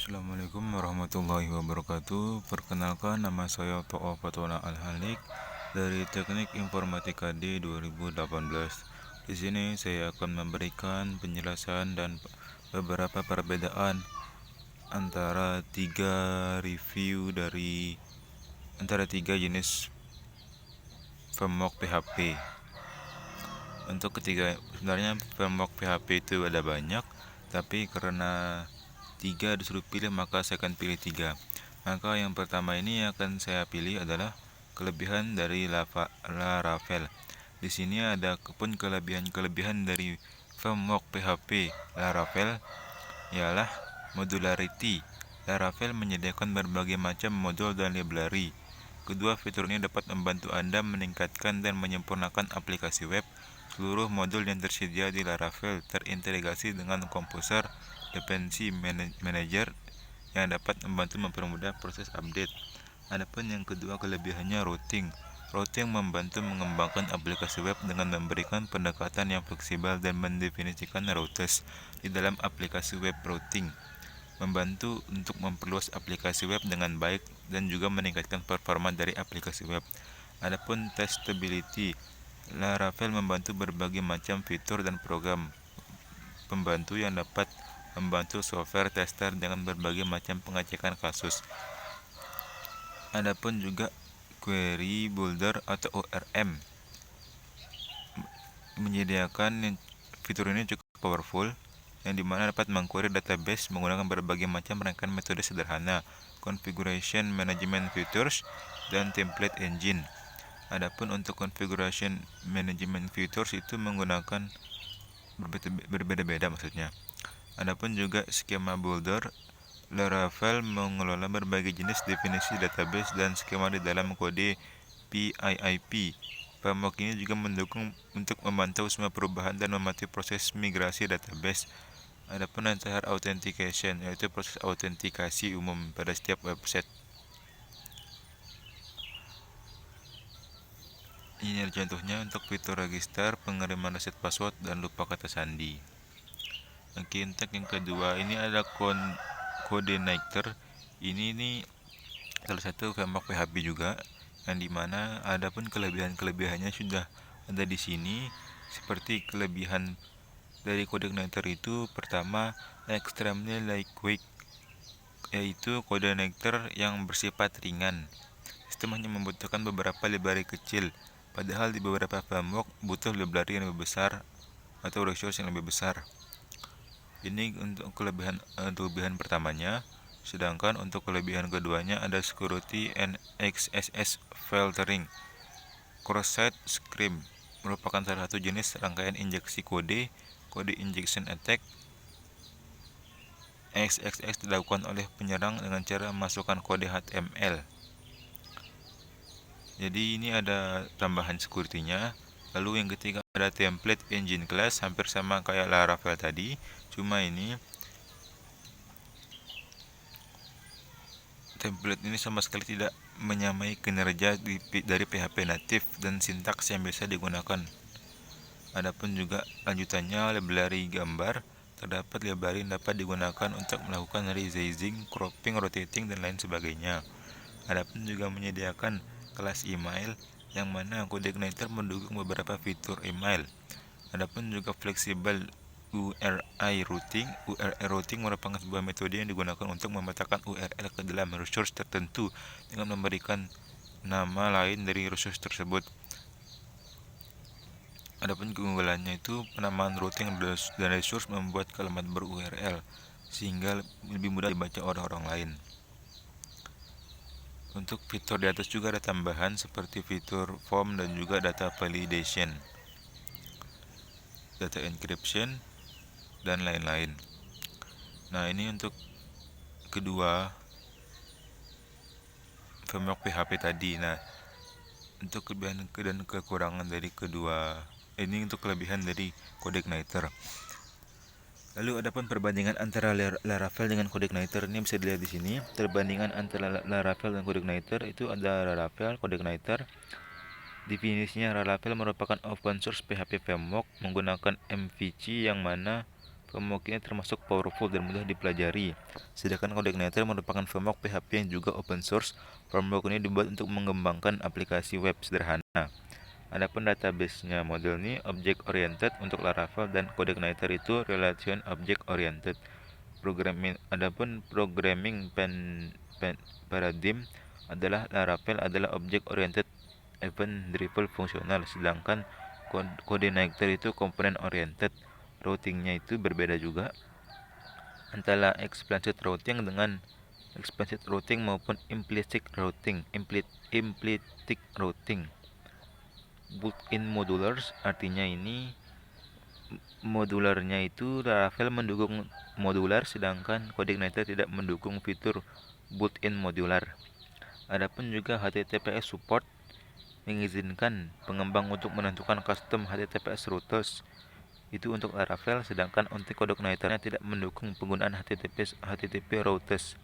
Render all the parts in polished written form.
Assalamualaikum warahmatullahi wabarakatuh. Perkenalkan, nama saya To'o Fatona Al-Halik dari Teknik Informatika D 2018. Di sini saya akan memberikan penjelasan dan beberapa perbedaan antara tiga jenis framework PHP. Untuk sebenarnya framework PHP itu ada banyak, tapi karena tiga disuruh pilih maka saya akan pilih tiga. Maka yang pertama ini akan saya pilih adalah kelebihan dari Laravel. Di sini ada pun kelebihan dari framework PHP Laravel ialah modularity. Laravel menyediakan berbagai macam modul dan library. Kedua fitur ini dapat membantu Anda meningkatkan dan menyempurnakan aplikasi web. Seluruh modul yang tersedia di Laravel terintegrasi dengan Composer Dependency Manager yang dapat membantu mempermudah proses update. Adapun yang kedua kelebihannya routing. Routing membantu mengembangkan aplikasi web dengan memberikan pendekatan yang fleksibel dan mendefinisikan routes di dalam aplikasi web. Routing membantu untuk memperluas aplikasi web dengan baik dan juga meningkatkan performa dari aplikasi web. Adapun testability, Laravel membantu berbagai macam fitur dan program pembantu yang dapat membantu software tester dengan berbagai macam pengecekan kasus. Adapun juga Query Builder atau ORM menyediakan fitur ini cukup powerful, yang dimana dapat mengquery database menggunakan berbagai macam rangkaian metode sederhana, configuration management features, dan template engine. Adapun untuk configuration management features itu menggunakan berbeda-beda maksudnya. Adapun juga skema builder, Laravel mengelola berbagai jenis definisi database dan skema di dalam kode PIIP. Framework ini juga mendukung untuk memantau semua perubahan dan mematuhi proses migrasi database. Adapun Entire Authentication, yaitu proses autentikasi umum pada setiap website. Ini contohnya untuk fitur register, pengiriman reset password, dan lupa kata sandi. Oke, untuk yang kedua ini ada Codenator. Ini salah satu framework PHP juga, yang dimana ada pun kelebihannya sudah ada di sini. Seperti kelebihan dari Codenator itu, pertama, extremely lightweight, yaitu Codenator yang bersifat ringan. Sistem hanya membutuhkan beberapa library kecil, padahal di beberapa framework butuh library yang lebih besar atau resource yang lebih besar. Ini untuk kelebihan pertamanya. Sedangkan untuk kelebihan keduanya ada security and XSS filtering. Cross-site script merupakan salah satu jenis rangkaian injeksi kode injection attack. XSS dilakukan oleh penyerang dengan cara memasukkan kode HTML. Jadi ini ada tambahan security-nya. Lalu yang ketiga ada template engine class, hampir sama kayak Laravel tadi, cuma ini template ini sama sekali tidak menyamai kinerja dari PHP natif dan sintaks yang biasa digunakan. Adapun juga lanjutannya library gambar, terdapat library yang dapat digunakan untuk melakukan resizing, cropping, rotating, dan lain sebagainya. Adapun juga menyediakan kelas email, yang mana Codenator mendukung beberapa fitur email. Adapun juga fleksibel URI routing. URI routing merupakan sebuah metode yang digunakan untuk memetakan URL ke dalam resource tertentu dengan memberikan nama lain dari resource tersebut. Adapun keunggulannya itu penamaan routing dan resource membuat kalimat ber-URL sehingga lebih mudah dibaca oleh orang lain. Untuk fitur di atas juga ada tambahan seperti fitur form dan juga data validation, data encryption, dan lain-lain. Nah, ini untuk kedua framework PHP tadi. Nah, untuk kelebihan dan kekurangan dari kedua ini, untuk kelebihan dari Codenator. Lalu adapun perbandingan antara Laravel dengan Codenator ini bisa dilihat di sini. Perbandingan antara Laravel dan Codenator itu ada Laravel, Codenator. Definisinya, Laravel merupakan open source PHP framework menggunakan MVC, yang mana framework ini termasuk powerful dan mudah dipelajari. Sedangkan CodeIgniter merupakan framework PHP yang juga open source. Framework ini dibuat untuk mengembangkan aplikasi web sederhana. Adapun database-nya model ini object oriented untuk Laravel dan CodeIgniter itu relation object oriented. Adapun programming paradigm adalah Laravel adalah object oriented event driven fungsional, sedangkan CodeIgniter itu component oriented. Routingnya itu berbeda juga antara explicit routing dengan explicit routing maupun implicit routing. Implicit routing built-in modulars, artinya ini modularnya itu Laravel mendukung modular, sedangkan CodeIgniter tidak mendukung fitur built-in modular. Adapun juga HTTPS support mengizinkan pengembang untuk menentukan custom HTTPS routers itu untuk Laravel, sedangkan untuk CodeIgniter tidak mendukung penggunaan HTTP routers.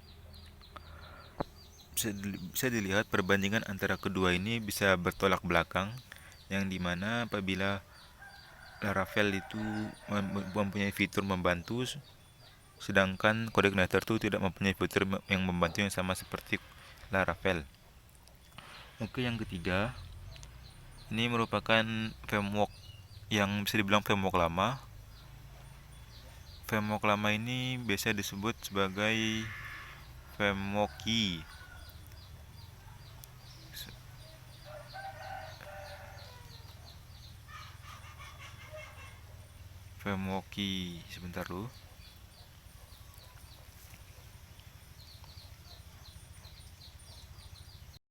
Bisa dilihat perbandingan antara kedua ini bisa bertolak belakang, yang dimana apabila Laravel itu mempunyai fitur membantu, sedangkan CodeIgniter itu tidak mempunyai fitur yang membantu yang sama seperti Laravel. Oke, yang ketiga, ini merupakan framework yang bisa dibilang framework lama. Framework lama ini biasa disebut sebagai framework key. Framework key, sebentar dulu.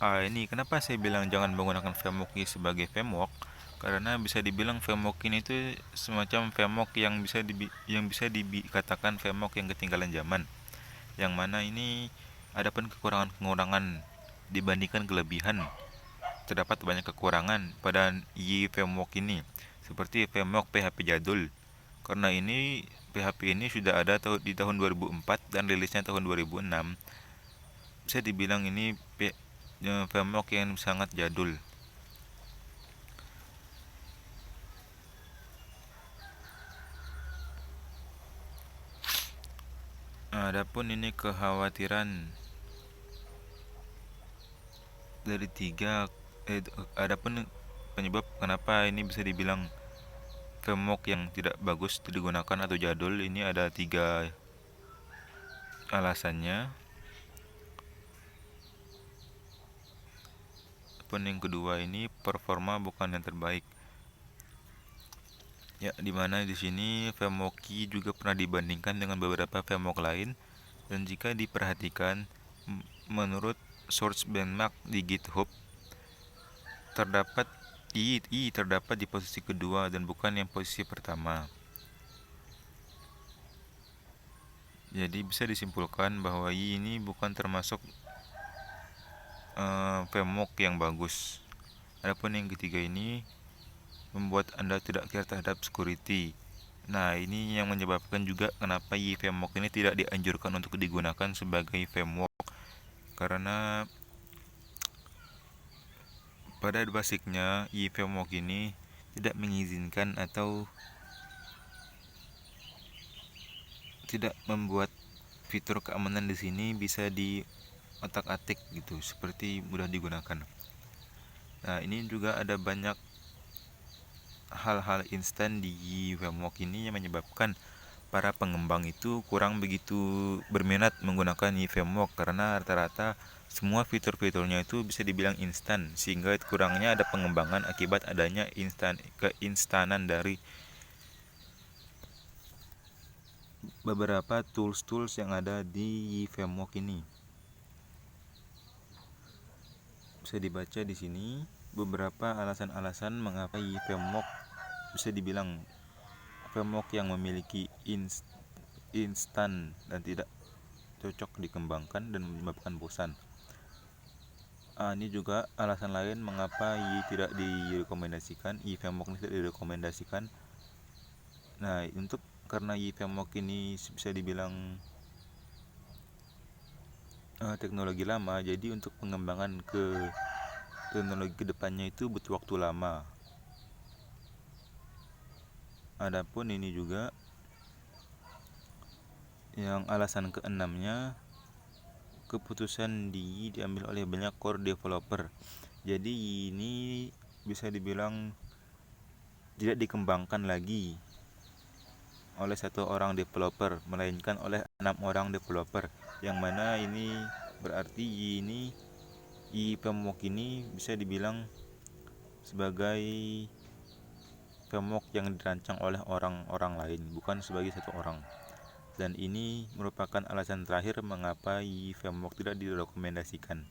Ini kenapa saya bilang jangan menggunakan framework key sebagai framework? Karena bisa dibilang framework ini itu semacam framework yang bisa dikatakan framework yang ketinggalan zaman. Yang mana ini adapun kekurangan-kekurangan dibandingkan kelebihan. Terdapat banyak kekurangan pada framework ini, seperti framework PHP jadul. Karena ini PHP ini sudah ada di tahun 2004 dan rilisnya tahun 2006. Bisa dibilang ini framework yang sangat jadul. Adapun ini kekhawatiran dari adapun penyebab kenapa ini bisa dibilang framework yang tidak bagus digunakan atau jadul, ini ada 3 alasannya. Adapun yang kedua, ini performa bukan yang terbaik. Ya, dimana di sini framework key juga pernah dibandingkan dengan beberapa framework lain, dan jika diperhatikan menurut source benchmark di GitHub terdapat terdapat di posisi kedua dan bukan yang posisi pertama. Jadi bisa disimpulkan bahwa ini bukan termasuk framework yang bagus. Adapun yang ketiga ini membuat Anda tidak care terhadap security. Nah, ini yang menyebabkan juga kenapa framework ini tidak dianjurkan untuk digunakan sebagai framework, karena pada basicnya framework ini tidak mengizinkan atau tidak membuat fitur keamanan di sini bisa di otak-atik gitu, seperti mudah digunakan. Nah, ini juga ada banyak hal-hal instan di framework ini yang menyebabkan para pengembang itu kurang begitu berminat menggunakan framework, karena rata-rata semua fitur-fiturnya itu bisa dibilang instan, sehingga kurangnya ada pengembangan akibat adanya keinstanan dari beberapa tools yang ada di framework ini. Bisa dibaca di sini beberapa alasan-alasan mengapa framework bisa dibilang framework yang memiliki instan dan tidak cocok dikembangkan dan menyebabkan bosan. Ini juga alasan lain mengapa tidak direkomendasikan, framework ini tidak direkomendasikan. Nah, karena framework ini bisa dibilang teknologi lama, jadi untuk pengembangan ke teknologi kedepannya itu butuh waktu lama. Adapun ini juga Yang alasan keenamnya, keputusan diambil oleh banyak core developer. Jadi ini bisa dibilang tidak dikembangkan lagi oleh satu orang developer, melainkan oleh 6 orang developer. Yang mana ini berarti ini framework ini bisa dibilang sebagai framework yang dirancang oleh orang-orang lain, bukan sebagai satu orang. Dan ini merupakan alasan terakhir mengapa framework tidak didokumentasikan.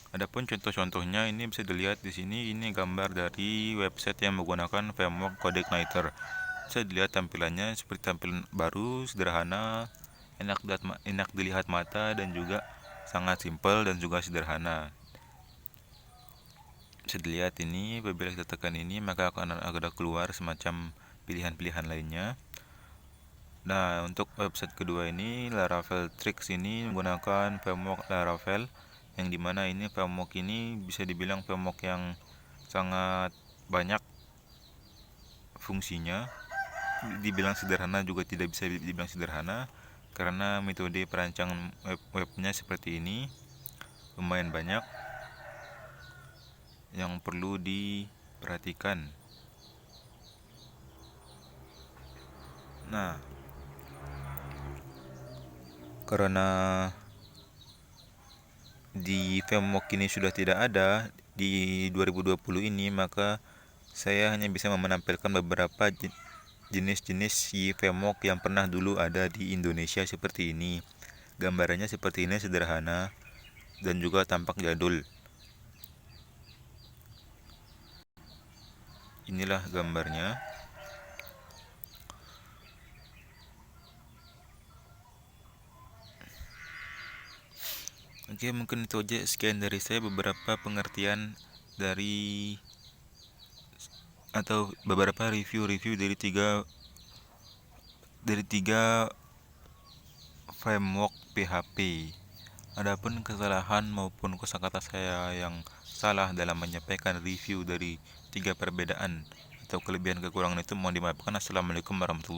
Adapun contoh-contohnya ini bisa dilihat di sini. Ini gambar dari website yang menggunakan framework CodeIgniter. Bisa dilihat tampilannya seperti tampilan baru, sederhana, enak dilihat mata, dan juga sangat simpel dan juga sederhana. Bisa dilihat ini, apabila kita tekan ini maka akan ada keluar semacam pilihan-pilihan lainnya. Nah, untuk website kedua ini, Laravel Tricks ini menggunakan framework Laravel, yang dimana ini framework ini bisa dibilang framework yang sangat banyak fungsinya. Dibilang sederhana juga tidak bisa dibilang sederhana, karena metode perancangan webnya seperti ini lumayan banyak yang perlu diperhatikan. Nah, karena di framework ini sudah tidak ada di 2020 ini, maka saya hanya bisa menampilkan beberapa jenis-jenis framework yang pernah dulu ada di Indonesia seperti ini. Gambarannya seperti ini, sederhana dan juga tampak jadul. Inilah gambarnya. Oke, mungkin itu aja, sekian dari saya beberapa pengertian dari atau beberapa review dari tiga framework PHP. Adapun kesalahan maupun kosakata saya yang salah dalam menyampaikan review dari tiga perbedaan atau kelebihan kekurangan itu mohon dimaafkan. Assalamualaikum warahmatullahi wabarakatuh.